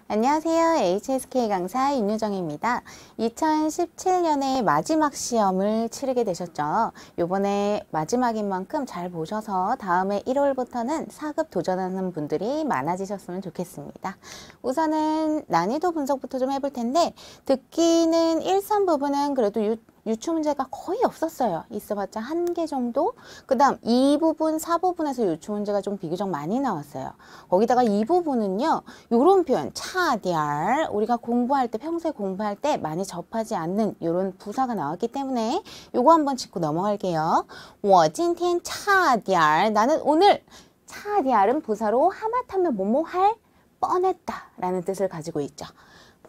안녕하세요. HSK 강사 윤유정입니다. 2017년에 마지막 시험을 치르게 되셨죠. 요번에 마지막인 만큼 잘 보셔서 다음에 1월부터는 4급 도전하는 분들이 많아지셨으면 좋겠습니다. 우선은 난이도 분석부터 좀 해볼 텐데, 듣기는 1선 부분은 그래도 유추 문제가 거의 없었어요. 있어봤자 한 개 정도. 그 다음 2부분, 4부분에서 유추 문제가 좀 비교적 많이 나왔어요. 거기다가 2부분은요. 요런 표현, 차디알. 우리가 공부할 때, 평소에 공부할 때 많이 접하지 않는 요런 부사가 나왔기 때문에 요거 한번 짚고 넘어갈게요. 我今天 차디알. 나는 오늘 차디알은 부사로 하마터면 뭐뭐 할 뻔했다 라는 뜻을 가지고 있죠.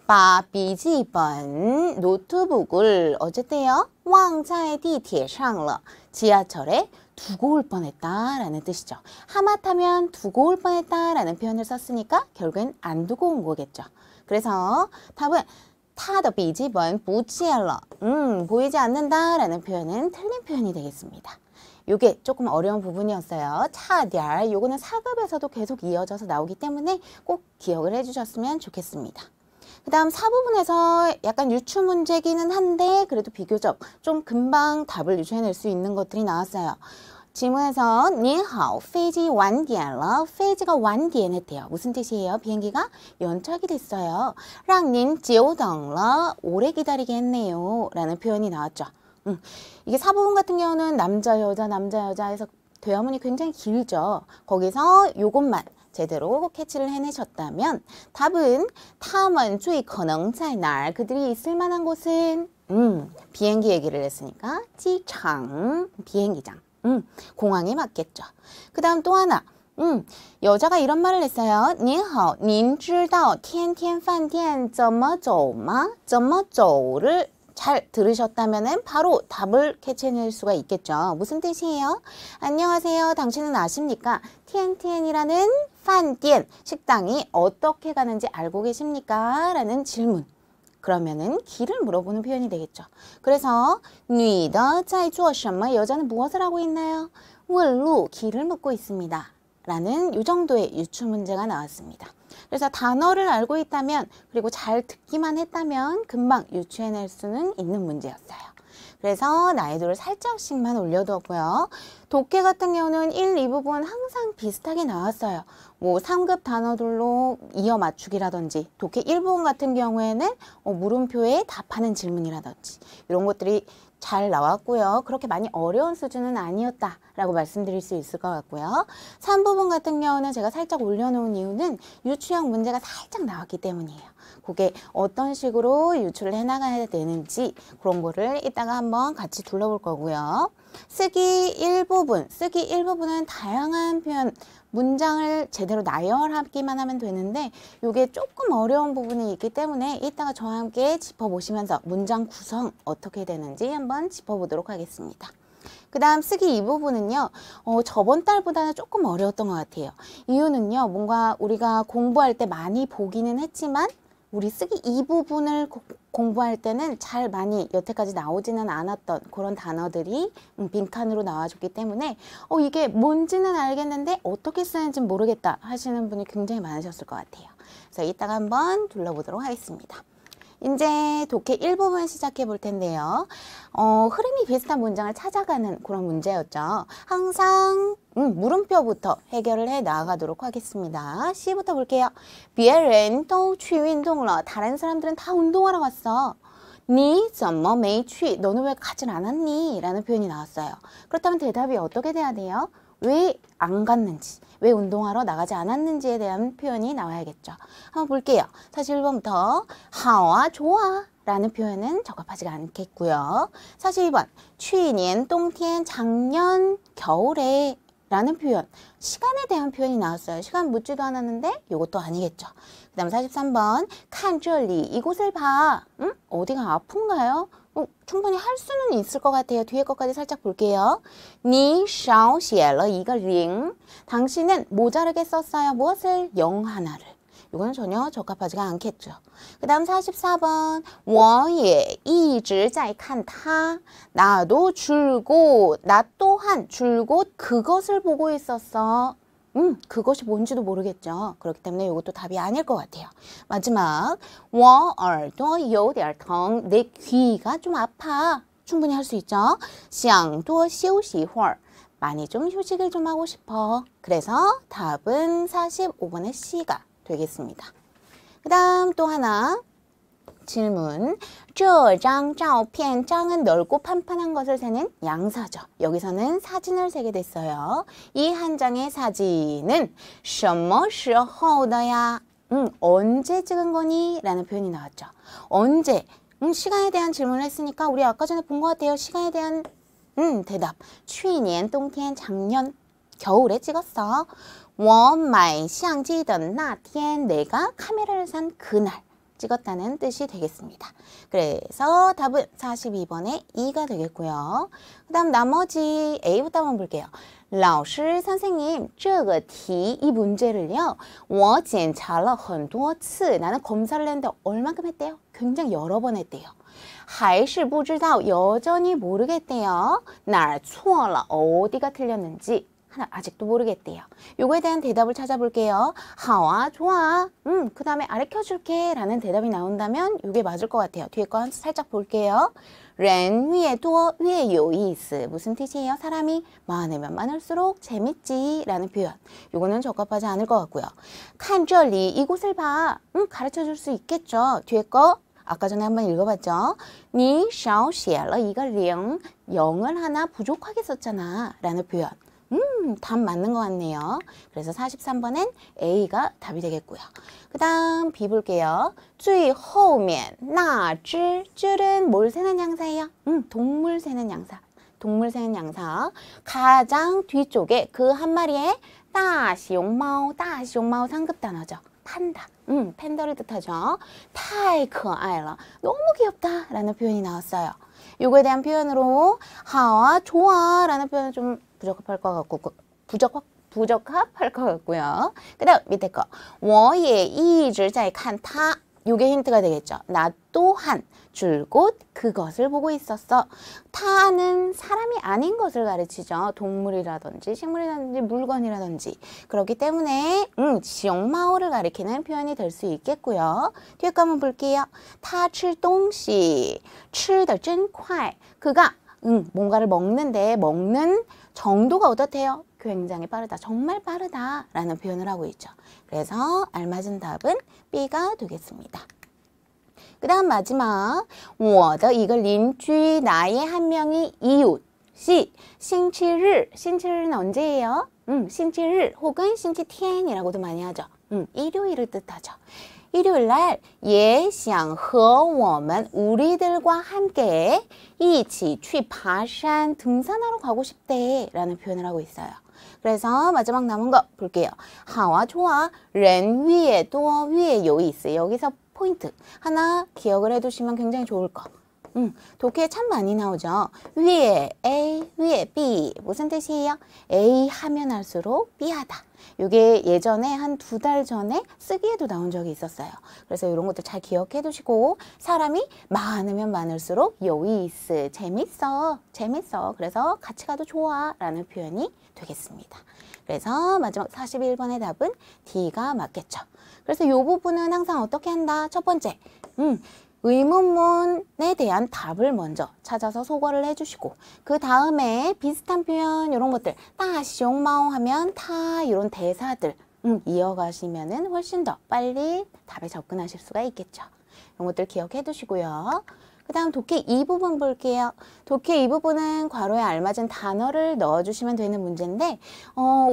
把笔记本 노트북을 어쨌대요? 忘在地铁上了 지하철에 두고 올 뻔했다 라는 뜻이죠. 하마터면 두고 올 뻔했다 라는 표현을 썼으니까 결국엔 안 두고 온 거겠죠. 그래서 답은 他的笔记本不见了 보이지 않는다 라는 표현은 틀린 표현이 되겠습니다. 요게 조금 어려운 부분이었어요. 차디알 요거는 4급에서도 계속 이어져서 나오기 때문에 꼭 기억을 해주셨으면 좋겠습니다. 그 다음 4부분에서 약간 유추 문제기는 한데 그래도 비교적 좀 금방 답을 유추해낼 수 있는 것들이 나왔어요. 지문에서 您好, 飞机晚点了. 飞机가 晚点했대요. 무슨 뜻이에요? 비행기가 연착이 됐어요. 让您久等了. 오래 기다리게 했네요. 라는 표현이 나왔죠. 이게 4부분 같은 경우는 남자, 여자 해서 대화문이 굉장히 길죠. 거기서 요것만 제대로 캐치를 해내셨다면 답은 他们最可能在哪儿 그들이 있을 만한 곳은 비행기 얘기를 했으니까 机场 비행기장 공항이 맞겠죠. 그 다음 또 하나 여자가 이런 말을 했어요. 您好,您知道天天饭店怎么走吗?怎么走를 잘 들으셨다면 바로 답을 캐치해낼 수가 있겠죠. 무슨 뜻이에요? 안녕하세요. 당신은 아십니까? 티엔티엔이라는 판디엔 식당이 어떻게 가는지 알고 계십니까? 라는 질문. 그러면은 길을 물어보는 표현이 되겠죠. 그래서 女的在做什么? 여자는 무엇을 하고 있나요? 问路 길을 묻고 있습니다. 라는 이 정도의 유추 문제가 나왔습니다. 그래서 단어를 알고 있다면 그리고 잘 듣기만 했다면 금방 유추해낼 수는 있는 문제였어요. 그래서 난이도를 살짝씩만 올려두었고요. 독해 같은 경우는 1, 2부분 항상 비슷하게 나왔어요. 뭐 3급 단어들로 이어 맞추기라든지 독해 1부분 같은 경우에는 물음표에 답하는 질문이라든지 이런 것들이 잘 나왔고요. 그렇게 많이 어려운 수준은 아니었다라고 말씀드릴 수 있을 것 같고요. 3부분 같은 경우는 제가 살짝 올려놓은 이유는 유추형 문제가 살짝 나왔기 때문이에요. 그게 어떤 식으로 유추를 해나가야 되는지 그런 거를 이따가 한번 같이 둘러볼 거고요. 쓰기 1부분은 다양한 표현, 문장을 제대로 나열하기만 하면 되는데 이게 조금 어려운 부분이 있기 때문에 이따가 저와 함께 짚어보시면서 문장 구성 어떻게 되는지 한번 짚어보도록 하겠습니다. 그 다음 쓰기 2부분은요. 저번 달보다는 조금 어려웠던 것 같아요. 이유는요. 뭔가 우리가 공부할 때 많이 보기는 했지만 우리 쓰기 2부분을 공부할 때는 잘 많이 여태까지 나오지는 않았던 그런 단어들이 빈칸으로 나와줬기 때문에 이게 뭔지는 알겠는데 어떻게 쓰는지 모르겠다 하시는 분이 굉장히 많으셨을 것 같아요. 그래서 이따가 한번 둘러보도록 하겠습니다. 이제 독해 1부분 시작해 볼 텐데요. 흐름이 비슷한 문장을 찾아가는 그런 문제였죠. 항상 물음표부터 해결을 해 나가도록 하겠습니다. C부터 볼게요. 别人都去运动了. 다른 사람들은 다 운동하러 갔어. 你怎么没去? 너는 왜 가질 않았니? 라는 표현이 나왔어요. 그렇다면 대답이 어떻게 돼야 돼요? 왜 안 갔는지, 왜 운동하러 나가지 않았는지에 대한 표현이 나와야겠죠. 한번 볼게요. 41번부터 好啊, 좋아 라는 표현은 적합하지가 않겠고요. 42번 去年冬天, 작년 겨울에 라는 표현, 시간에 대한 표현이 나왔어요. 시간 묻지도 않았는데 이것도 아니겠죠. 그 다음 43번 看这里, 이곳을 봐. 어디가 아픈가요? 충분히 할 수는 있을 것 같아요. 뒤에 것까지 살짝 볼게요. 你少写了一个零. 당신은 모자르게 썼어요. 무엇을? 0 하나를. 이거는 전혀 적합하지가 않겠죠. 그 다음 44번 我也一直在看他. 나도 줄곧, 나 또한 줄곧 그것을 보고 있었어. 그것이 뭔지도 모르겠죠. 그렇기 때문에 이것도 답이 아닐 것 같아요. 마지막, 我耳朵有点疼. 내 귀가 좀 아파. 충분히 할 수 있죠. 想多休息一会儿. 많이 좀 휴식을 좀 하고 싶어. 그래서 답은 45번의 C가 되겠습니다. 그 다음 또 하나. 질문. 这张照片, 장은 넓고 판판한 것을 세는 양사죠. 여기서는 사진을 세게 됐어요. 이 한 장의 사진은 什么时候的呀? 언제 찍은 거니? 라는 표현이 나왔죠. 언제? 시간에 대한 질문을 했으니까 우리 아까 전에 본 것 같아요. 시간에 대한 대답. 去年冬天, 작년 겨울에 찍었어. 我买相机的那天, 내가 카메라를 산 그날 찍었다는 뜻이 되겠습니다. 그래서 답은 42번의 2가 되겠고요. 그 다음 나머지 A부터 한번 볼게요. 老师, 선생님, 这个题, 이 문제를요, 我检查了很多次. 나는 검사를 했는데 얼만큼 했대요? 굉장히 여러 번 했대요. 还是不知道, 여전히 모르겠대요. 哪儿错了, 어디가 틀렸는지. 하나 아직도 모르겠대요. 요거에 대한 대답을 찾아볼게요. 好啊, 좋아. 그 다음에 가르쳐줄게 라는 대답이 나온다면 이게 맞을 것 같아요. 뒤에 거 살짝 볼게요. 人越多越有意思. 무슨 뜻이에요? 사람이 많으면 많을수록 재밌지 라는 표현. 요거는 적합하지 않을 것 같고요. 看这里, 이곳을 봐. 가르쳐줄 수 있겠죠. 뒤에 거 아까 전에 한번 읽어봤죠. 你少写了一个零, 0을 하나 부족하게 썼잖아 라는 표현. 답 맞는 것 같네요. 그래서 43번엔 A가 답이 되겠고요. 그 다음 B 볼게요. 最后面那只, 줄은 뭘 세는 양사예요? 동물 세는 양사. 동물 세는 양사. 가장 뒤쪽에 그 한 마리의 大熊猫, 大熊猫 상급 단어죠. 판다. 팬더를 뜻하죠. 太可爱了, 너무 귀엽다 라는 표현이 나왔어요. 요거에 대한 표현으로 好啊, 좋아 라는 표현은 좀 부적합할 것 같고, 부적합할 것 같고요. 그 다음 밑에 거. 我也一直在看它. 요게 힌트가 되겠죠. 나 또한 줄곧 그것을 보고 있었어. 타는 사람이 아닌 것을 가르치죠. 동물이라든지 식물이라든지 물건이라든지. 그렇기 때문에 시용마오를 가리키는 표현이 될 수 있겠고요. 뒤에 거 한번 볼게요. 他吃东西吃得真快. 그가 뭔가를 먹는데 먹는 정도가 어떻대요? 굉장히 빠르다. 정말 빠르다. 라는 표현을 하고 있죠. 그래서 알맞은 답은 B가 되겠습니다. 그 다음 마지막 我的一个邻居, 나의 한 명의 이웃이 星期日,星期日는 언제예요? 星期日 혹은 星期天이라고도 많이 하죠. 일요일을 뜻하죠. 일요일날 也想和我们, 우리들과 함께 一起去爬山, 등산하러 가고 싶대 라는 표현을 하고 있어요. 그래서 마지막 남은 거 볼게요. 好啊, 좋아. 人越多越有意思. 여기서 포인트 하나 기억을 해두시면 굉장히 좋을 거. 독해에 참 많이 나오죠. 위에 A, 위에 B. 무슨 뜻이에요? A 하면 할수록 B 하다. 이게 예전에 한 2달 전에 쓰기에도 나온 적이 있었어요. 그래서 이런 것들 잘 기억해 두시고, 사람이 많으면 많을수록 요이스, 재밌어. 그래서 같이 가도 좋아 라는 표현이 되겠습니다. 그래서 마지막 41번의 답은 D가 맞겠죠. 그래서 이 부분은 항상 어떻게 한다? 첫 번째, 의문문에 대한 답을 먼저 찾아서 소거를 해주시고, 그 다음에 비슷한 표현 이런 것들, 따시용마오 하면 타 이런 대사들 이어가시면은 훨씬 더 빨리 답에 접근하실 수가 있겠죠. 이런 것들 기억해 두시고요. 그 다음 독해 이 부분 볼게요. 독해 이 부분은 괄호에 알맞은 단어를 넣어주시면 되는 문제인데,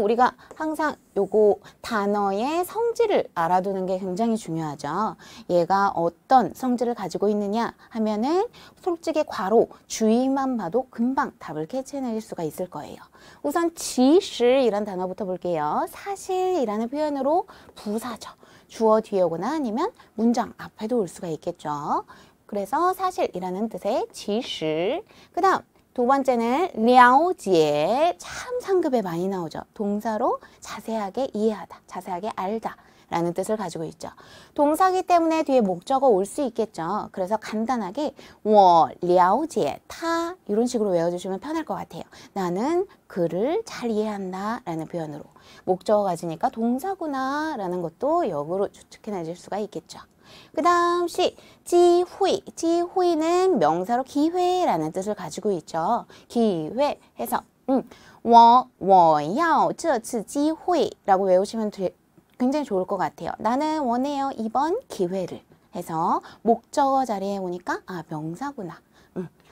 우리가 항상 요거 단어의 성질을 알아두는 게 굉장히 중요하죠. 얘가 어떤 성질을 가지고 있느냐 하면은 솔직히 괄호 주의만 봐도 금방 답을 캐치해낼 수가 있을 거예요. 우선 지실이란 단어부터 볼게요. 사실이라는 표현으로 부사죠. 주어 뒤에 오거나 아니면 문장 앞에도 올 수가 있겠죠. 그래서 사실이라는 뜻의 지실. 그 다음 두 번째는 了解, 참 상급에 많이 나오죠. 동사로 자세하게 이해하다, 자세하게 알다 라는 뜻을 가지고 있죠. 동사기 때문에 뒤에 목적어 올 수 있겠죠. 그래서 간단하게 我了解他 이런 식으로 외워주시면 편할 것 같아요. 나는 그를 잘 이해한다 라는 표현으로 목적어 가지니까 동사구나 라는 것도 역으로 추측해내실 수가 있겠죠. 그 다음 시, 지휘. 지휘는 명사로 기회라는 뜻을 가지고 있죠. 기회 해서 我要这次机会라고 외우시면 굉장히 좋을 것 같아요. 나는 원해요. 이번 기회를 해서 목적어 자리에 오니까 아 명사구나.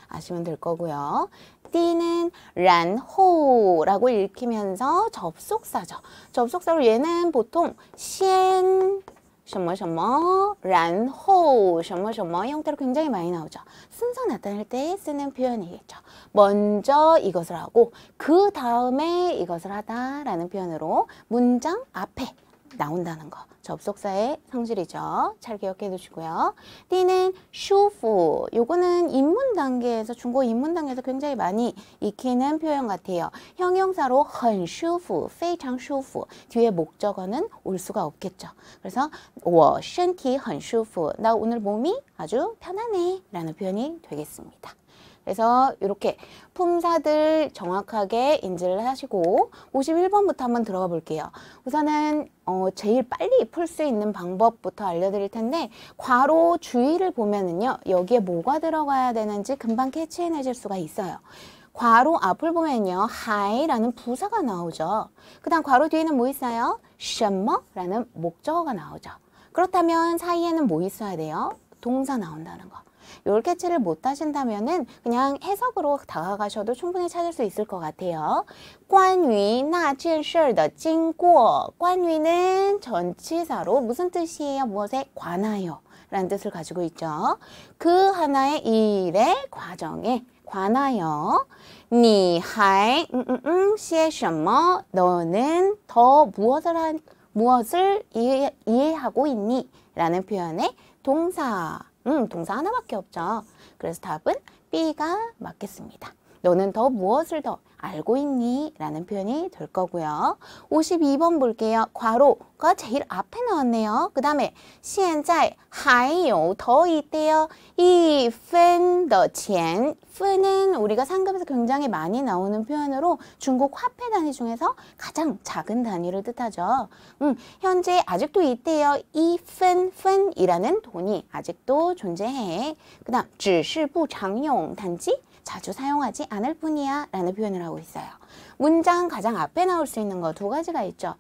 아시면 될 거고요. 띠는 란호라고 읽히면서 접속사죠. 접속사로 얘는 보통 先什么什么然后什么什么형태로 굉장히 많이 나오죠. 순서 나타낼 때 쓰는 표현이겠죠. 먼저 이것을 하고 그 다음에 이것을 하다라는 표현으로 문장 앞에 나온다는 거. 접속사의 성질이죠. 잘 기억해 두시고요. 띠는 슈프. 요거는 입문 단계에서 중고 입문 단계에서 굉장히 많이 익히는 표현 같아요. 형용사로 很舒服, 非常舒服. 뒤에 목적어는 올 수가 없겠죠. 그래서 我身体很舒服. 나 오늘 몸이 아주 편하네 라는 표현이 되겠습니다. 그래서 이렇게 품사들 정확하게 인지를 하시고 51번부터 한번 들어가 볼게요. 우선은 제일 빨리 풀 수 있는 방법부터 알려드릴 텐데 괄호 주의를 보면은요. 여기에 뭐가 들어가야 되는지 금방 캐치해내실 수가 있어요. 괄호 앞을 보면요. 하이라는 부사가 나오죠. 그 다음 괄호 뒤에는 뭐 있어요? 什么라는 목적어가 나오죠. 그렇다면 사이에는 뭐 있어야 돼요? 동사 나온다는 거. 요 캐치를 못 하신다면은 그냥 해석으로 다가가셔도 충분히 찾을 수 있을 것 같아요. 关于那件事的经过. 关于는 전치사로 무슨 뜻이에요? 무엇에 관하여 라는 뜻을 가지고 있죠. 그 하나의 일의 과정에 관하여 你还些什么? 너는 더 무엇을 이해하고 있니? 라는 표현의 동사. 동사 하나밖에 없죠. 그래서 답은 B가 맞겠습니다. 너는 더 무엇을 더 알고 있니? 라는 표현이 될 거고요. 52번 볼게요. 괄호가 제일 앞에 나왔네요. 그 다음에 现在还有더 있대요. 1分的钱.分은 우리가 상급에서 굉장히 많이 나오는 표현으로 중국 화폐 단위 중에서 가장 작은 단위를 뜻하죠. 현재 아직도 있대요. 1分이라는 돈이 아직도 존재해. 그 다음 只是不常用, 단지 자주 사용하지 않을 뿐이야 라는 표현을 하고 있어요. 문장 가장 앞에 나올 수 있는 거 두 가지가 있죠.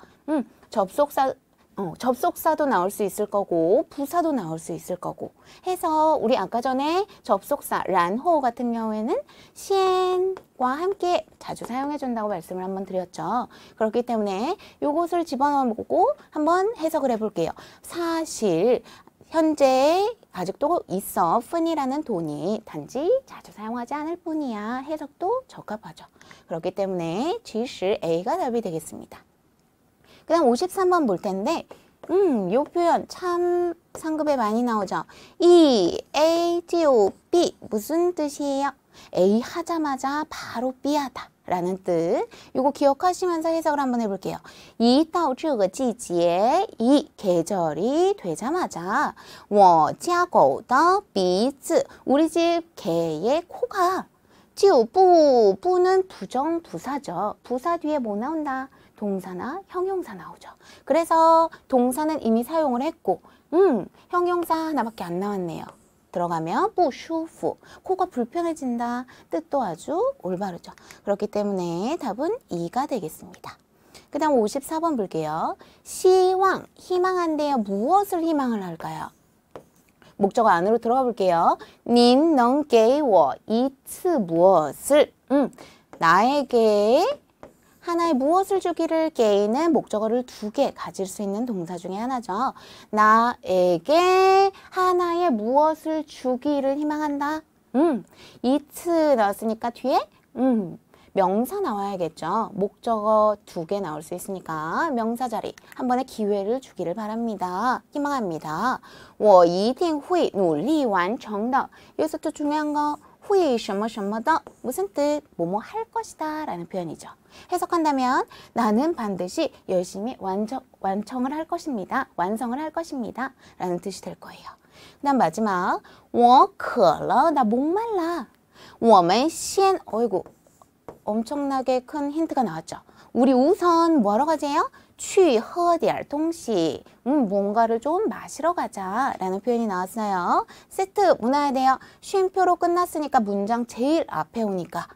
접속사도 나올 수 있을 거고 부사도 나올 수 있을 거고 해서 우리 아까 전에 접속사 란호 같은 경우에는 시엔과 함께 자주 사용해 준다고 말씀을 한번 드렸죠. 그렇기 때문에 요것을 집어넣고 한번 해석을 해볼게요. 사실 현재 아직도 있어. 푼이라는 돈이 단지 자주 사용하지 않을 뿐이야. 해석도 적합하죠. 그렇기 때문에 지시 A가 답이 되겠습니다. 그 다음 53번 볼 텐데 요 표현 참 상급에 많이 나오죠. 이 A, 조, B 무슨 뜻이에요? A 하자마자 바로 B 하다 라는 뜻. 이거 기억하시면서 해석을 한번 해볼게요. 一到这个季节, 이 계절이 되자마자 我家狗的鼻子, 우리 집 개의 코가 就不, 부는 부정부사죠. 부사 뒤에 뭐 나온다? 동사나 형용사 나오죠. 그래서 동사는 이미 사용을 했고 형용사 하나밖에 안 나왔네요. 들어가면 不舒服, 코가 불편해진다. 뜻도 아주 올바르죠. 그렇기 때문에 답은 2가 되겠습니다. 그 다음 54번 볼게요. 희망, 희망한데요. 무엇을 희망을 할까요? 목적어 안으로 들어가 볼게요. 您能给我一次무엇을? 나에게 하나의 무엇을 주기를 게이는 목적어를 2개 가질 수 있는 동사 중에 하나죠. 나에게 하나의 무엇을 주기를 희망한다. 이츠 나왔으니까 뒤에 명사 나와야겠죠. 목적어 2개 나올 수 있으니까 명사 자리 한 번에 기회를 주기를 바랍니다. 희망합니다. 我一定会努力完成的. 여기서 또 중요한 거会什么什么的 무슨 뜻? 뭐뭐 할 것이다 라는 표현이죠. 해석한다면 나는 반드시 열심히 완성을 할 것입니다. 완성을 할 것입니다. 라는 뜻이 될 거예요. 그 다음 마지막 我渴了 나 목말라 我们先 어이구 엄청나게 큰 힌트가 나왔죠. 우리 우선 뭐하러 가재요? 去喝点东西 뭔가를 좀 마시러 가자 라는 표현이 나왔어요. 세트 뭐 나와야 돼요? 쉼표로 끝났으니까 문장 제일 앞에 오니까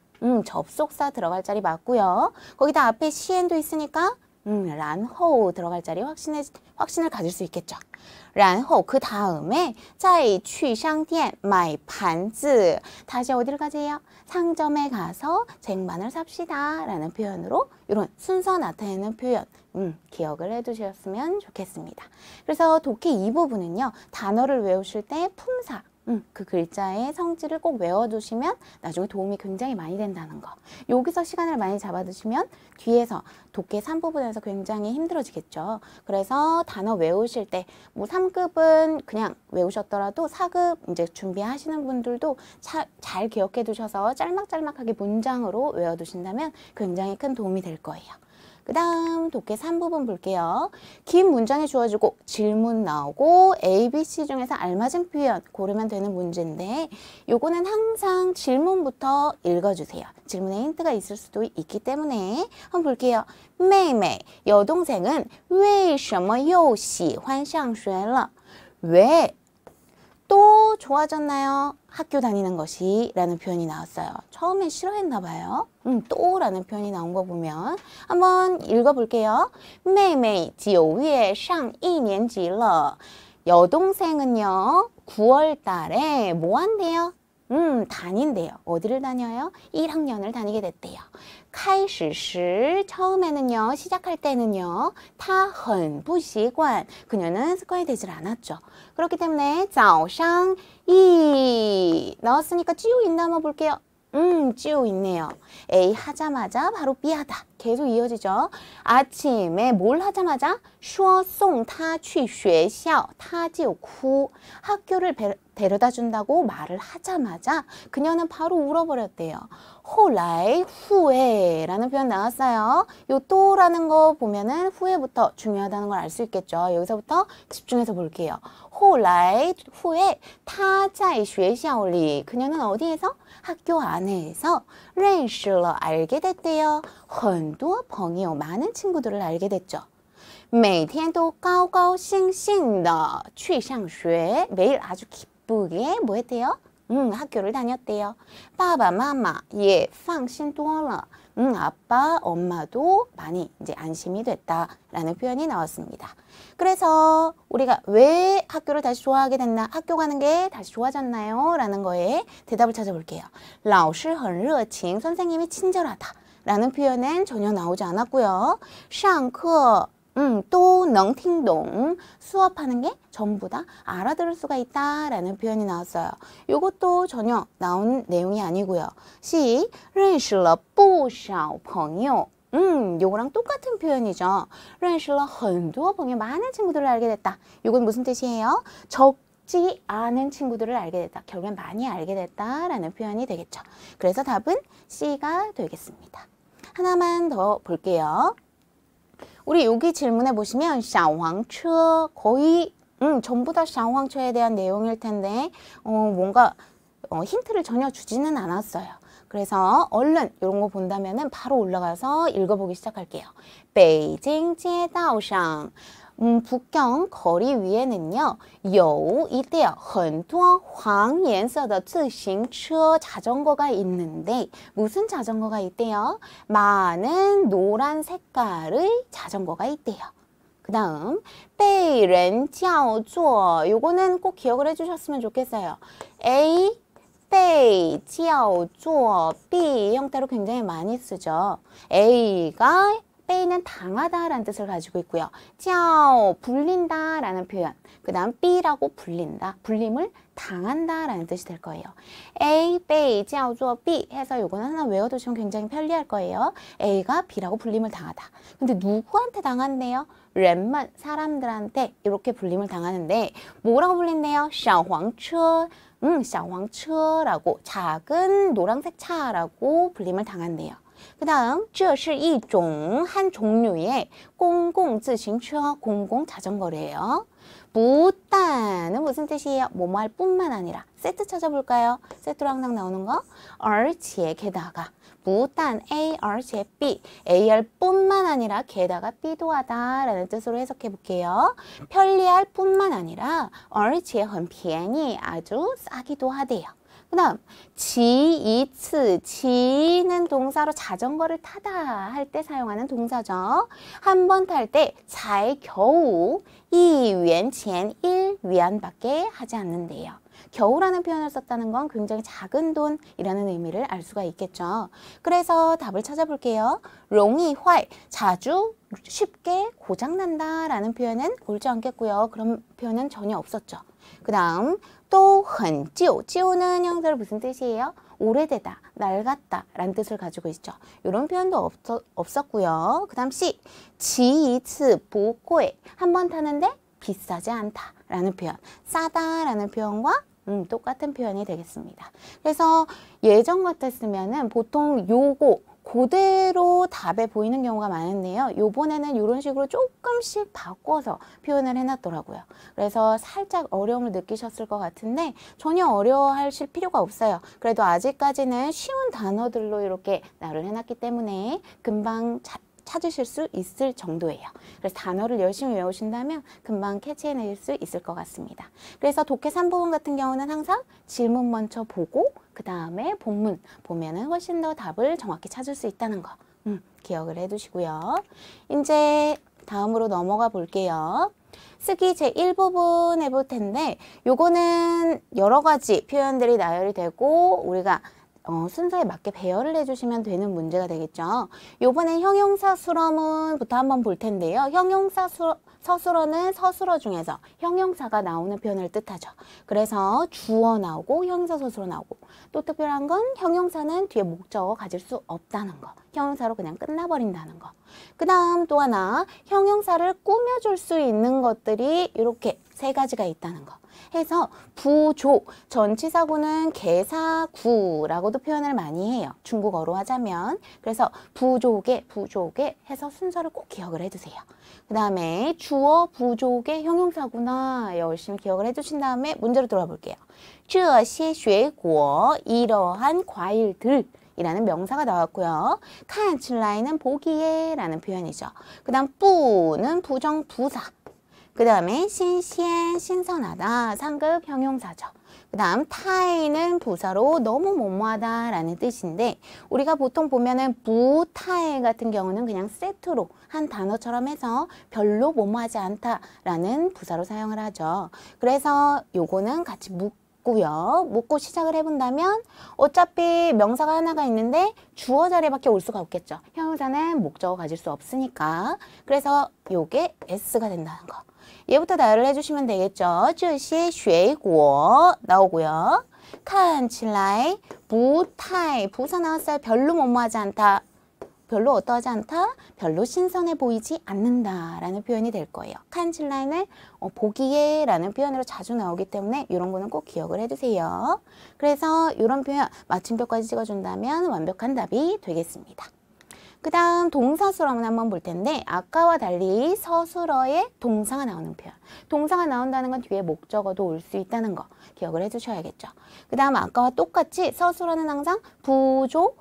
접속사 들어갈 자리 맞고요. 거기다 앞에 시엔도 있으니까 然后 들어갈 자리 확신을 가질 수 있겠죠. 然后 그 다음에 再去商店买盘子 다시 어디를 가세요? 상점에 가서 쟁반을 삽시다 라는 표현으로 이런 순서 나타내는 표현 기억을 해두셨으면 좋겠습니다. 그래서 독해 이 부분은요. 단어를 외우실 때 품사 그 글자의 성질을 꼭 외워두시면 나중에 도움이 굉장히 많이 된다는 거. 여기서 시간을 많이 잡아두시면 뒤에서 독해 3부분에서 굉장히 힘들어지겠죠. 그래서 단어 외우실 때 뭐 3급은 그냥 외우셨더라도 4급 이제 준비하시는 분들도 잘 기억해 두셔서 짤막짤막하게 문장으로 외워두신다면 굉장히 큰 도움이 될 거예요. 그 다음 독해 3부분 볼게요. 긴 문장이 주어지고 질문 나오고 A, B, C 중에서 알맞은 표현 고르면 되는 문제인데 요거는 항상 질문부터 읽어주세요. 질문에 힌트가 있을 수도 있기 때문에 한번 볼게요. 妹妹 여동생은 为什么又喜欢上学了? 왜 또 좋아졌나요? 학교 다니는 것이 라는 표현이 나왔어요. 처음에 싫어했나 봐요. 또 라는 표현이 나온 거 보면 한번 읽어볼게요. 妹妹9月上一年级了. 여동생은요 9월 달에 뭐 한대요? 다닌대요. 어디를 다녀요? 1학년을 다니게 됐대요. 开始时 처음에는요 시작할 때는요 她很不习惯 그녀는 습관이 되질 않았죠. 그렇기 때문에 早上 이 나왔으니까 찌우 있나 한번 볼게요. 찌우 있네요. A 하자마자 바로 B하다. 계속 이어지죠. 아침에 뭘 하자마자 说送她去学校她就哭 학교를 데려다 준다고 말을 하자마자 그녀는 바로 울어버렸대요. 后来 후에 라는 표현 나왔어요. 요 또라는 거 보면은 후에부터 중요하다는 걸 알 수 있겠죠. 여기서부터 집중해서 볼게요. 后来 후에 她在学校里 그녀는 어디에서? 학교 안에서 认识了 알게 됐대요. 很多朋友 많은 친구들을 알게 됐죠. 每天都高高兴兴的去上学 매일 아주 기쁘게 뭐 했대요? 학교를 다녔대요. 爸爸妈妈也放心多了 아빠, 엄마도 많이 이제 안심이 됐다라는 표현이 나왔습니다. 그래서 우리가 왜 학교를 다시 좋아하게 됐나? 학교 가는 게 다시 좋아졌나요? 라는 거에 대답을 찾아볼게요. 老师很热情 선생님이 친절하다 라는 표현은 전혀 나오지 않았고요. 上课 또能听懂 수업하는 게 전부 다 알아들을 수가 있다라는 표현이 나왔어요. 이것도 전혀 나온 내용이 아니고요. C 认识了不少朋友 요거랑 똑같은 표현이죠. 认识了很多朋友 많은 친구들을 알게 됐다. 이건 무슨 뜻이에요? 적지 않은 친구들을 알게 됐다. 결국엔 많이 알게 됐다라는 표현이 되겠죠. 그래서 답은 C가 되겠습니다. 하나만 더 볼게요. 우리 여기 질문해 보시면 小黄车 거의 전부 다 小黄车에 대한 내용일 텐데 뭔가 힌트를 전혀 주지는 않았어요. 그래서 얼른 이런 거 본다면은 바로 올라가서 읽어보기 시작할게요. 北京街道上 북경 거리 위에는요 有 있대요. 很多黄颜色的自行车 자전거가 있는데 무슨 자전거가 있대요? 많은 노란 색깔의 자전거가 있대요. 그 다음 被人叫做 요거는 꼭 기억을 해주셨으면 좋겠어요. A 被叫做 B 형태로 굉장히 많이 쓰죠. A가 빼이는 당하다라는 뜻을 가지고 있고요. 叫 불린다라는 표현. 그 다음 B라고 불린다. 불림을 당한다 라는 뜻이 될 거예요. A, 被叫做 B 해서 요거는 하나 외워두시면 굉장히 편리할 거예요. A가 B라고 불림을 당하다. 근데 누구한테 당한대요? 렌만 사람들한테 이렇게 불림을 당하는데 뭐라고 불린대요? 小黄车 小黄车라고 작은 노란색 차라고 불림을 당한대요. 그 다음 这是一种 한 종류의 公共自行车 공공 자전거래요. 不但은 무슨 뜻이에요? 뭐뭐 할 뿐만 아니라 세트 찾아볼까요? 세트로 항상 나오는 거 而且 게다가 不但 A 而且 B A할 뿐만 아니라 게다가 B도 하다 라는 뜻으로 해석해 볼게요. 편리할 뿐만 아니라 而且很便宜 아주 싸기도 하대요. 그 다음 骑一次 骑는 동사로 자전거를 타다 할 때 사용하는 동사죠. 한 번 탈 때 잘 겨우 1元钱 1위안밖에 하지 않는데요. 겨우라는 표현을 썼다는 건 굉장히 작은 돈이라는 의미를 알 수가 있겠죠. 그래서 답을 찾아볼게요. 容易坏 자주 쉽게 고장난다 라는 표현은 옳지 않겠고요. 그런 표현은 전혀 없었죠. 그 다음 또 很旧 旧는 형태로 무슨 뜻이에요? 오래되다, 낡았다 라는 뜻을 가지고 있죠. 이런 표현도 없었고요. 그 다음 C 骑一次不贵 한 번 타는데 비싸지 않다 라는 표현, 싸다 라는 표현과 똑같은 표현이 되겠습니다. 그래서 예전 같았으면은 보통 요거 그대로 답에 보이는 경우가 많은데요. 요번에는 이런 식으로 조금씩 바꿔서 표현을 해놨더라고요. 그래서 살짝 어려움을 느끼셨을 것 같은데 전혀 어려워하실 필요가 없어요. 그래도 아직까지는 쉬운 단어들로 이렇게 나열을 해놨기 때문에 금방 찾으실 수 있을 정도예요. 그래서 단어를 열심히 외우신다면 금방 캐치해낼 수 있을 것 같습니다. 그래서 독해 3부분 같은 경우는 항상 질문 먼저 보고 그 다음에 본문 보면은 훨씬 더 답을 정확히 찾을 수 있다는 거 기억을 해두시고요. 이제 다음으로 넘어가 볼게요. 쓰기 제1부분 해볼 텐데 요거는 여러 가지 표현들이 나열이 되고 우리가 순서에 맞게 배열을 해주시면 되는 문제가 되겠죠. 요번엔 형용사 수러문부터 한번 볼 텐데요. 형용사 서술어는 서술어 중에서 형용사가 나오는 표현을 뜻하죠. 그래서 주어 나오고 형용사 서술어 나오고 또 특별한 건 형용사는 뒤에 목적어 가질 수 없다는 거. 형용사로 그냥 끝나버린다는 거. 그 다음 또 하나 형용사를 꾸며줄 수 있는 것들이 이렇게 세 가지가 있다는 거. 해서 부조, 전치사구는 개사구라고도 표현을 많이 해요. 중국어로 하자면. 그래서 부조개 해서 순서를 꼭 기억을 해두세요. 그 다음에 주어 부조개 형용사구나 열심히 기억을 해두신 다음에 문제로 들어가 볼게요. 这些水果 이러한 과일들 이라는 명사가 나왔고요. 看起来는 보기에 라는 표현이죠. 그 다음 뿌는 부정부사. 그 다음에 신鮮, 신선하다, 상급 형용사죠. 그 다음 타이는 부사로 너무 뭐뭐하다 라는 뜻인데 우리가 보통 보면은 부타이 같은 경우는 그냥 세트로 한 단어처럼 해서 별로 뭐뭐하지 않다 라는 부사로 사용을 하죠. 그래서 요거는 같이 묻고 시작을 해본다면 어차피 명사가 하나가 있는데 주어 자리밖에 올 수가 없겠죠. 형용사는 목적어 가질 수 없으니까. 그래서 요게 S가 된다는 거. 얘부터 나열을 해주시면 되겠죠. 这些水果 나오고요. 看起来不太 부사 나왔어요. 별로 뭐뭐하지 않다. 별로 어떠하지 않다. 별로 신선해 보이지 않는다 라는 표현이 될 거예요. 看起来는 보기에 라는 표현으로 자주 나오기 때문에 이런 거는 꼭 기억을 해두세요. 그래서 이런 표현 마침표까지 찍어준다면 완벽한 답이 되겠습니다. 그 다음 동사수러문 한번 볼 텐데 아까와 달리 서술어에 동사가 나오는 표현. 동사가 나온다는 건 뒤에 목적어도 올 수 있다는 거 기억을 해주셔야겠죠. 그 다음 아까와 똑같이 서술어는 항상 부조,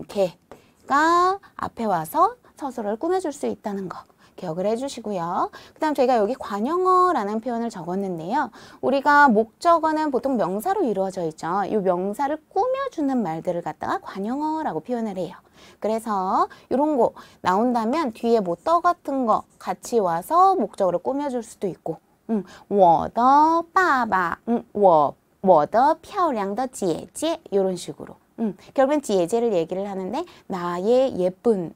개가 앞에 와서 서술어를 꾸며줄 수 있다는 거 기억을 해주시고요. 그 다음 저희가 여기 관용어라는 표현을 적었는데요. 우리가 목적어는 보통 명사로 이루어져 있죠. 이 명사를 꾸며주는 말들을 갖다가 관용어라고 표현을 해요. 그래서 이런 거 나온다면 뒤에 뭐 떠 같은 거 같이 와서 목적어를 꾸며줄 수도 있고 我的爸爸 我的漂亮的姐姐 이런 식으로 결국엔 지혜제를 얘기를 하는데 나의 예쁜은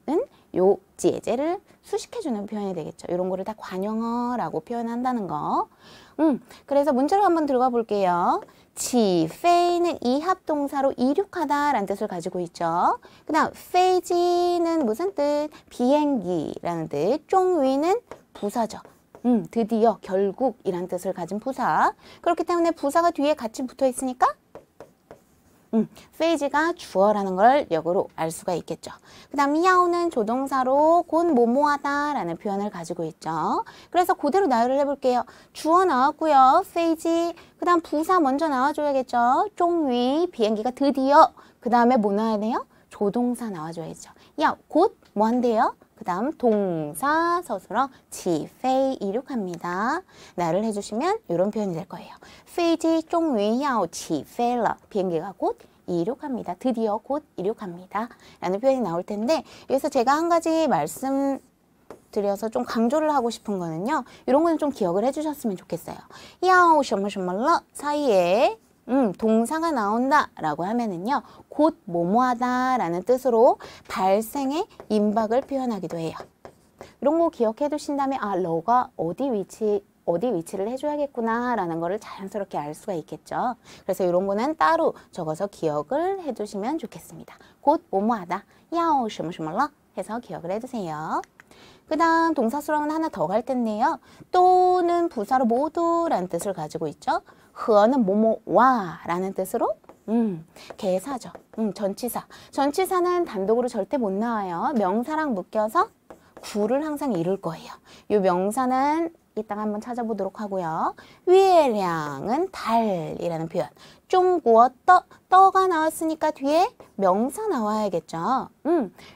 요 지혜제를 수식해주는 표현이 되겠죠. 이런 거를 다 관용어라고 표현한다는 거. 그래서 문제를 한번 들어가 볼게요. 지페이는 이합동사로 이륙하다라는 뜻을 가지고 있죠. 그 다음 페이지는 무슨 뜻? 비행기라는 뜻. 쫑위는 부사죠. 드디어, 결국이라는 뜻을 가진 부사. 그렇기 때문에 부사가 뒤에 같이 붙어 있으니까 페이지가 주어라는 걸 역으로 알 수가 있겠죠. 그 다음 야오는 조동사로 곧 뭐뭐하다 라는 표현을 가지고 있죠. 그래서 그대로 나열을 해볼게요. 주어 나왔고요. 페이지, 그 다음 부사 먼저 나와줘야겠죠. 쫑위, 비행기가 드디어. 그 다음에 뭐 나와야 돼요? 조동사 나와줘야죠. 야, 곧 뭐 한대요? 그 다음 동사 서술어 지페이 이륙합니다. 나열을 해주시면 이런 표현이 될 거예요. 페이지 쫑위 야오 지페이러. 비행기가 곧 이륙합니다. 드디어 곧 이륙합니다. 라는 표현이 나올 텐데 여기서 제가 한 가지 말씀드려서 좀 강조를 하고 싶은 거는요. 이런 거는 좀 기억을 해주셨으면 좋겠어요. 야오 셔머셔머러 사이에 동사가 나온다 라고 하면은요 곧 뭐뭐하다 라는 뜻으로 발생의 임박을 표현하기도 해요. 이런 거 기억해 두신다면 아 러가 어디 위치를 해줘야겠구나 라는 거를 자연스럽게 알 수가 있겠죠. 그래서 이런 거는 따로 적어서 기억을 해두시면 좋겠습니다. 곧 뭐뭐하다 야오 셔머셔머러 해서 기억을 해두세요. 그 다음 동사 수랑은 하나 더 갈 텐데요. 또는 부사로 모두 라는 뜻을 가지고 있죠. 흐어는 뭐뭐와 라는 뜻으로 개사죠. 전치사. 전치사는 단독으로 절대 못 나와요. 명사랑 묶여서 구를 항상 이룰 거예요. 이 명사는 이따가 한번 찾아보도록 하고요. 위에량은 달이라는 표현. 중국어 떠가 나왔으니까 뒤에 명사 나와야겠죠.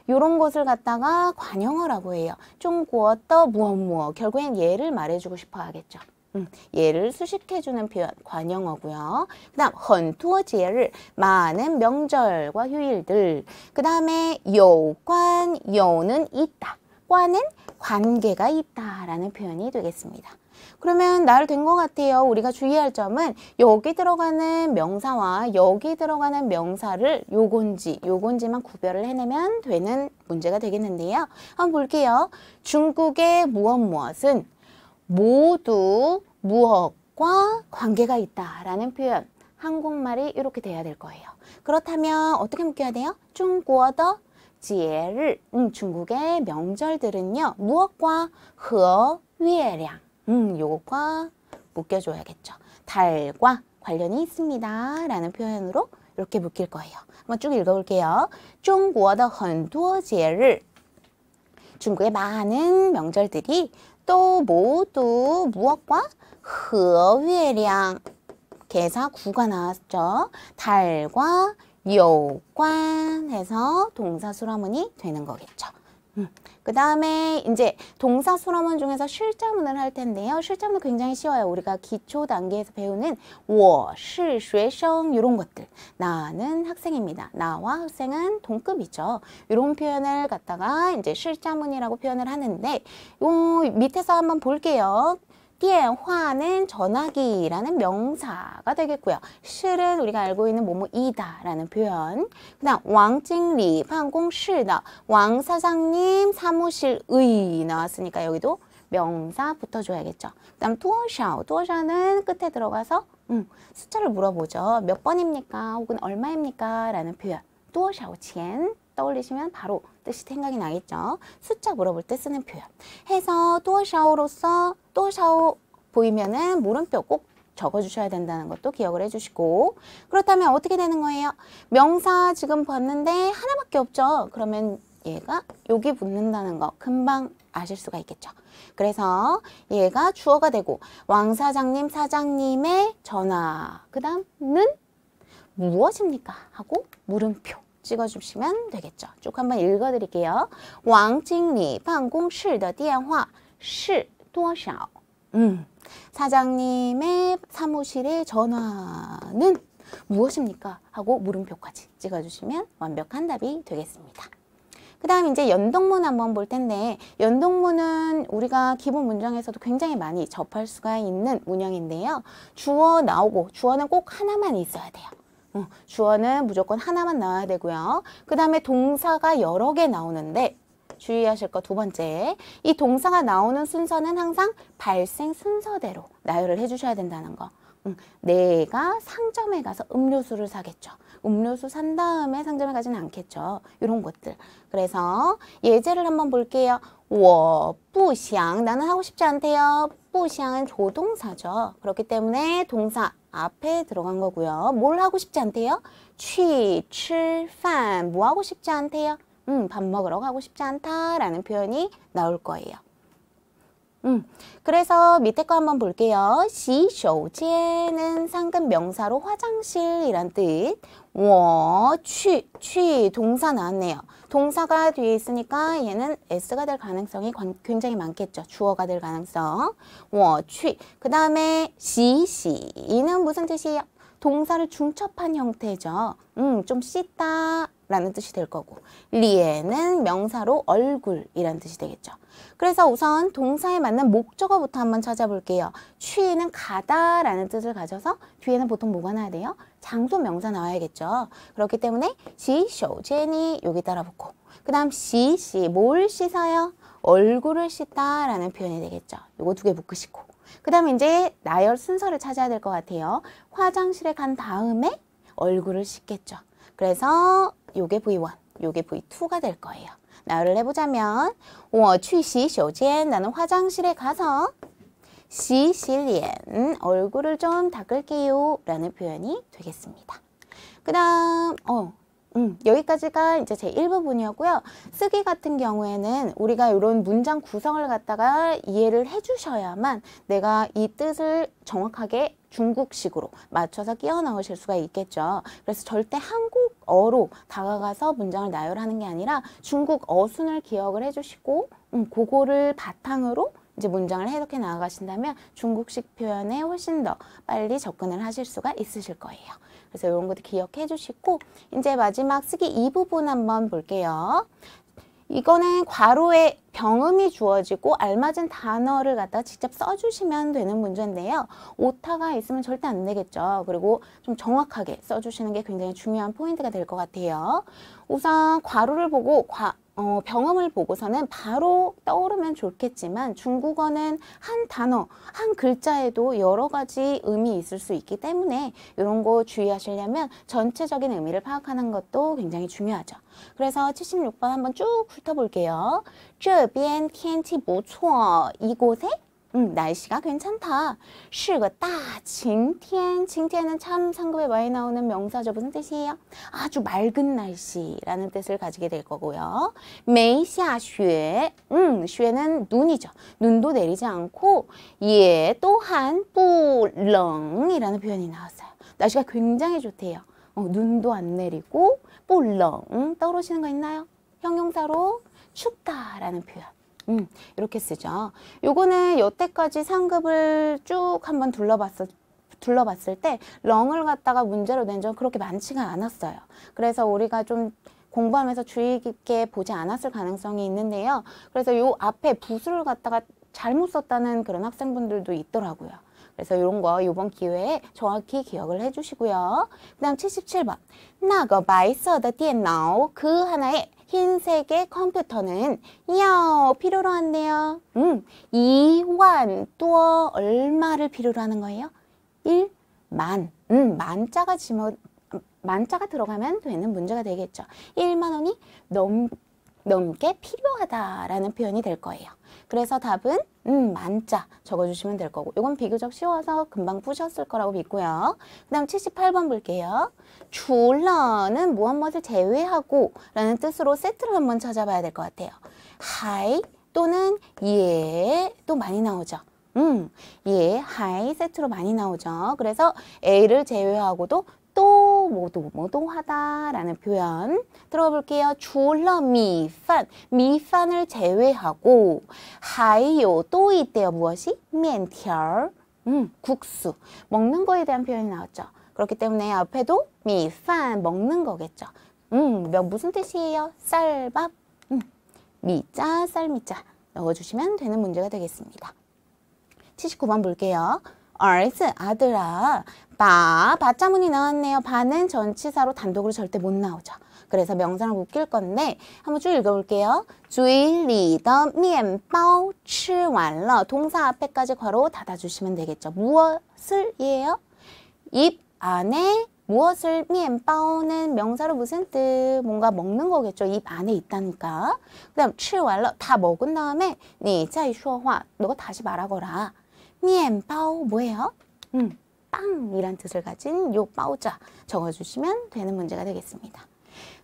요런 것을 갖다가 관형어라고 해요. 중국어 떠 무엇 결국엔 얘를 말해주고 싶어 하겠죠. 얘를 수식해주는 표현 관형어고요. 그 다음 헌투어제를 많은 명절과 휴일들. 그 다음에 요관 요는 있다. 과는 관계가 있다라는 표현이 되겠습니다. 그러면 나열된 것 같아요. 우리가 주의할 점은 여기 들어가는 명사와 여기 들어가는 명사를 요건지만 구별을 해내면 되는 문제가 되겠는데요. 한번 볼게요. 중국의 무엇은 모두 무엇과 관계가 있다라는 표현. 한국말이 이렇게 돼야 될 거예요. 그렇다면 어떻게 묶여야 돼요? 중국어节日 중국의 명절들은요. 무엇과 和月亮 요것과 묶여줘야겠죠. 달과 관련이 있습니다. 라는 표현으로 이렇게 묶일 거예요. 한번 쭉 읽어볼게요. 中国的很多节日 중국의 많은 명절들이 또 모두 무엇과 和月亮 개사 구가 나왔죠. 달과 요관해서 동사 수라문이 되는 거겠죠. 그 다음에 이제 동사 수라문 중에서 실자문을 할 텐데요. 실자문 굉장히 쉬워요. 우리가 기초 단계에서 배우는 我是学生 이런 것들. 나는 학생입니다. 나와 학생은 동급이죠. 이런 표현을 갖다가 이제 실자문이라고 표현을 하는데 요 밑에서 한번 볼게요. 电话는 전화기라는 명사가 되겠고요. 실은 우리가 알고 있는 뭐뭐이다 라는 표현. 그 다음 왕经理 办公室的 왕 사장님 사무실의 나왔으니까 여기도 명사 붙어줘야겠죠. 그 다음 多少는 끝에 들어가서 숫자를 물어보죠. 몇 번입니까? 혹은 얼마입니까? 라는 표현. 多少钱 떠올리시면 바로 뜻이 생각이 나겠죠. 숫자 물어볼 때 쓰는 표현. 해서 多少로서 多少 보이면은 물음표 꼭 적어주셔야 된다는 것도 기억을 해주시고 그렇다면 어떻게 되는 거예요? 명사 지금 봤는데 하나밖에 없죠. 그러면 얘가 여기 붙는다는 거 금방 아실 수가 있겠죠. 그래서 얘가 주어가 되고 왕 사장님 사장님의 전화 그 다음은 무엇입니까? 하고 물음표 찍어주시면 되겠죠. 쭉 한번 읽어드릴게요. 왕经理办公室的电话是多少? 사장님의 사무실의 전화는 무엇입니까? 하고 물음표까지 찍어주시면 완벽한 답이 되겠습니다. 그 다음 이제 연동문 한번 볼 텐데 연동문은 우리가 기본 문장에서도 굉장히 많이 접할 수가 있는 문형인데요. 주어 나오고 주어는 꼭 하나만 있어야 돼요. 주어는 무조건 하나만 나와야 되고요. 그 다음에 동사가 여러 개 나오는데 주의하실 거 두 번째. 이 동사가 나오는 순서는 항상 발생 순서대로 나열을 해주셔야 된다는 거. 내가 상점에 가서 음료수를 사겠죠. 음료수 산 다음에 상점에 가지는 않겠죠. 이런 것들. 그래서 예제를 한번 볼게요. 我不想 나는 하고 싶지 않대요. 不想은 조동사죠. 그렇기 때문에 동사 앞에 들어간 거고요. 뭘 하고 싶지 않대요? 去吃饭 뭐 하고 싶지 않대요? 밥 먹으러 가고 싶지 않다라는 표현이 나올 거예요. 그래서 밑에 거 한번 볼게요. 洗手间은 상급 명사로 화장실이란 뜻. 我去 동사 나왔네요. 동사가 뒤에 있으니까 얘는 S가 될 가능성이 굉장히 많겠죠. 주어가 될 가능성. 我去. 그 다음에 洗洗 이는 무슨 뜻이에요? 동사를 중첩한 형태죠. 좀 씻다 라는 뜻이 될 거고, 리에는 명사로 얼굴이란 뜻이 되겠죠. 그래서 우선 동사에 맞는 목적어부터 한번 찾아볼게요. 취는 가다 라는 뜻을 가져서 뒤에는 보통 뭐가 나야 돼요? 장소 명사 나와야겠죠. 그렇기 때문에 시手间이 여기 따라 붙고, 그 다음 시 뭘 씻어요? 얼굴을 씻다 라는 표현이 되겠죠. 요거 두 개 묶으시고, 그 다음에 이제 나열 순서를 찾아야 될 것 같아요. 화장실에 간 다음에 얼굴을 씻겠죠. 그래서 요게 V1, 요게 V2가 될 거예요. 나열을 해보자면 我去洗手间 나는 화장실에 가서 洗洗脸 얼굴을 좀 닦을게요 라는 표현이 되겠습니다. 그 다음 여기까지가 이제 제 1부분이었고요. 쓰기 같은 경우에는 우리가 이런 문장 구성을 갖다가 이해를 해주셔야만 내가 이 뜻을 정확하게 중국식으로 맞춰서 끼워 넣으실 수가 있겠죠. 그래서 절대 한국어로 다가가서 문장을 나열하는 게 아니라 중국 어순을 기억을 해주시고 그거를 바탕으로 이제 문장을 해석해 나아가신다면 중국식 표현에 훨씬 더 빨리 접근을 하실 수가 있으실 거예요. 그래서 이런 것도 기억해 주시고, 이제 마지막 쓰기 이 부분 한번 볼게요. 이거는 괄호에 병음이 주어지고 알맞은 단어를 갖다 직접 써주시면 되는 문제인데요. 오타가 있으면 절대 안 되겠죠. 그리고 좀 정확하게 써주시는 게 굉장히 중요한 포인트가 될 것 같아요. 우선 괄호를 보고 병음을 보고서는 바로 떠오르면 좋겠지만 중국어는 한 단어, 한 글자에도 여러 가지 의미 있을 수 있기 때문에 이런 거 주의하시려면 전체적인 의미를 파악하는 것도 굉장히 중요하죠. 그래서 76번 한번 쭉 훑어볼게요. 这边天气不错. 이곳에 날씨가 괜찮다. 是个大晴天.晴天은 참 상급에 많이 나오는 명사죠. 무슨 뜻이에요? 아주 맑은 날씨라는 뜻을 가지게 될 거고요. 没下雪. 雪는 눈이죠. 눈도 내리지 않고, 예, 또한 不冷이라는 표현이 나왔어요. 날씨가 굉장히 좋대요. 눈도 안 내리고 不冷 떠오르시는 거 있나요? 형용사로 춥다라는 표현. 이렇게 쓰죠. 요거는 여태까지 상급을 쭉 한번 둘러봤을 때 렁을 갖다가 문제로 낸 점 그렇게 많지가 않았어요. 그래서 우리가 좀 공부하면서 주의 깊게 보지 않았을 가능성이 있는데요. 그래서 요 앞에 부수를 갖다가 잘못 썼다는 그런 학생분들도 있더라고요. 그래서 이런 거 이번 기회에 정확히 기억을 해주시고요. 그 다음 77번. 那个白色的电脑 그 하나의 흰색의 컴퓨터는 필요로 한대요. 2만 또 얼마를 필요로 하는 거예요? 1만. 만자가 들어가면 되는 문제가 되겠죠. 1만 원이 넘게 필요하다라는 표현이 될 거예요. 그래서 답은 만자 적어주시면 될 거고, 이건 비교적 쉬워서 금방 푸셨을 거라고 믿고요. 그 다음 78번 볼게요. 除了는 무엇을 제외하고 라는 뜻으로 세트를 한번 찾아봐야 될 것 같아요. 하이 또는 예 또 많이 나오죠. 예, 하이 세트로 많이 나오죠. 그래서 A를 제외하고도 또 모두 하다라는 표현 들어가 볼게요. 除了米饭, 미판을 제외하고 还有또 있대요. 무엇이? 面条, 국수, 먹는 거에 대한 표현이 나왔죠. 그렇기 때문에 앞에도 미판, 먹는 거겠죠. 무슨 뜻이에요? 쌀밥, 미자, 쌀미자 넣어주시면 되는 문제가 되겠습니다. 79번 볼게요. 儿子, 아들아. 바자문이 나왔네요. 바는 전치사로 단독으로 절대 못 나오죠. 그래서 명사를 묶일 건데 한번 쭉 읽어볼게요. 嘴里的面包吃完了. 동사 앞에까지 괄호 닫아주시면 되겠죠. 무엇을 이에요? 입 안에 무엇을 面包는 명사로 무슨 뜻? 뭔가 먹는 거겠죠. 입 안에 있다니까. 그 다음 吃完了 다 먹은 다음에 你再说话 너가 다시 말하거라. 面包 뭐예요? 빵이란 뜻을 가진 요 빠오자 적어주시면 되는 문제가 되겠습니다.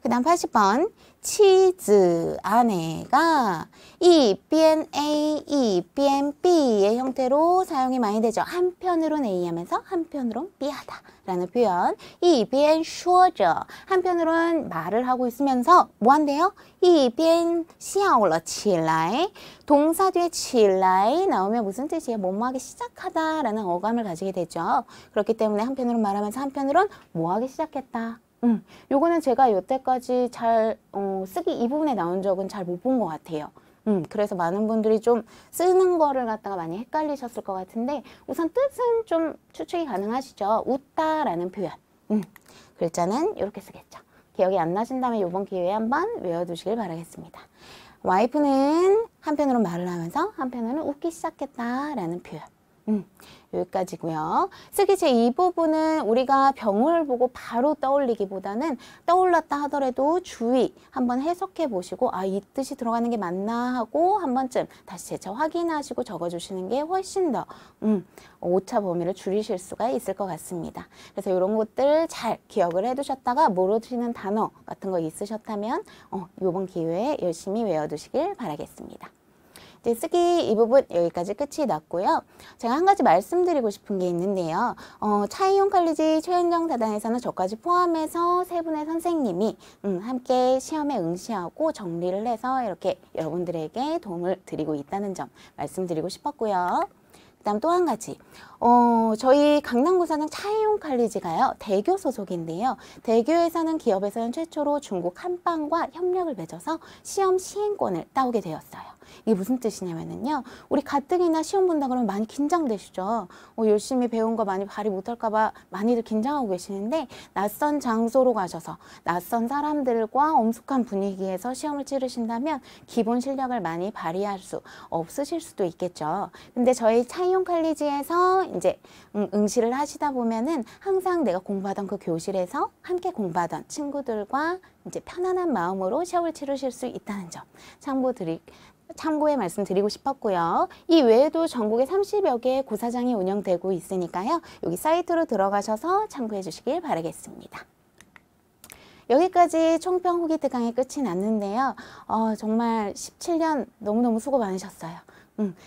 그 다음 80번 치즈 아내가 一边A, 一边B의 형태로 사용이 많이 되죠. 한편으론 A 하면서 한편으론 B 하다 라는 표현. 一边说着 한편으론 말을 하고 있으면서 뭐 한대요? 一边笑了起来 동사 뒤에 起来 나오면 무슨 뜻이에요? 뭐뭐하기 시작하다 라는 어감을 가지게 되죠. 그렇기 때문에 한편으론 말하면서 한편으론 뭐하기 시작했다. 요거는 제가 여태까지 잘 쓰기 이 부분에 나온 적은 잘 못 본 것 같아요. 그래서 많은 분들이 좀 쓰는 거를 갖다가 많이 헷갈리셨을 것 같은데 우선 뜻은 좀 추측이 가능하시죠. 웃다라는 표현. 글자는 이렇게 쓰겠죠. 기억이 안 나신다면 이번 기회에 한번 외워두시길 바라겠습니다. 와이프는 한편으로 말을 하면서 한편으로는 웃기 시작했다라는 표현. 여기까지고요. 쓰기 제2부분은 우리가 병을 보고 바로 떠올리기보다는 떠올랐다 하더라도 주의 한번 해석해 보시고 아, 이 뜻이 들어가는 게 맞나 하고 한 번쯤 다시 재차 확인하시고 적어주시는 게 훨씬 더 오차 범위를 줄이실 수가 있을 것 같습니다. 그래서 이런 것들 잘 기억을 해두셨다가 모르시는 단어 같은 거 있으셨다면 이번 기회에 열심히 외워두시길 바라겠습니다. 쓰기 이 부분 여기까지 끝이 났고요. 제가 한 가지 말씀드리고 싶은 게 있는데요. 차이용 칼리지 최은정 사단에서는 저까지 포함해서 세 분의 선생님이 함께 시험에 응시하고 정리를 해서 이렇게 여러분들에게 도움을 드리고 있다는 점 말씀드리고 싶었고요. 그다음 또 한 가지 저희 강남구사는 차이용 칼리지가요 대교 소속인데요. 대교에서는 기업에서는 최초로 중국 한방과 협력을 맺어서 시험 시행권을 따오게 되었어요. 이게 무슨 뜻이냐면요. 우리 가뜩이나 시험 본다 그러면 많이 긴장되시죠. 열심히 배운 거 많이 발휘 못할까 봐 많이들 긴장하고 계시는데 낯선 장소로 가셔서 낯선 사람들과 엄숙한 분위기에서 시험을 치르신다면 기본 실력을 많이 발휘할 수 없으실 수도 있겠죠. 근데 저희 차이용 칼리지에서 이제 응시를 하시다 보면은 항상 내가 공부하던 그 교실에서 함께 공부하던 친구들과 이제 편안한 마음으로 시험을 치르실 수 있다는 점 참고에 말씀드리고 싶었고요. 이 외에도 전국에 30여 개의 고사장이 운영되고 있으니까요. 여기 사이트로 들어가셔서 참고해 주시길 바라겠습니다. 여기까지 총평 후기 특강이 끝이 났는데요. 정말 17년 너무너무 수고 많으셨어요.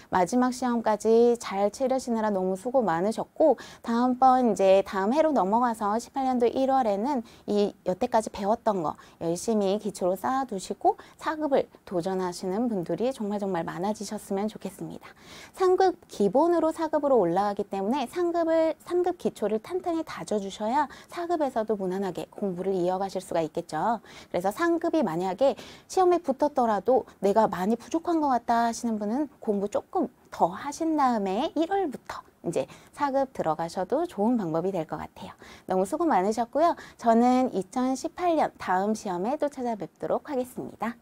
마지막 시험까지 잘 치르시느라 너무 수고 많으셨고 다음번 이제 다음 해로 넘어가서 18년도 1월에는 이 여태까지 배웠던 거 열심히 기초로 쌓아두시고 4급을 도전하시는 분들이 정말 많아지셨으면 좋겠습니다. 3급 기본으로 4급으로 올라가기 때문에 3급 기초를 탄탄히 다져주셔야 4급에서도 무난하게 공부를 이어가실 수가 있겠죠. 그래서 3급이 만약에 시험에 붙었더라도 내가 많이 부족한 것 같다 하시는 분은 공부 조금 더 하신 다음에 1월부터 이제 4급 들어가셔도 좋은 방법이 될 것 같아요. 너무 수고 많으셨고요. 저는 2018년 다음 시험에 또 찾아뵙도록 하겠습니다.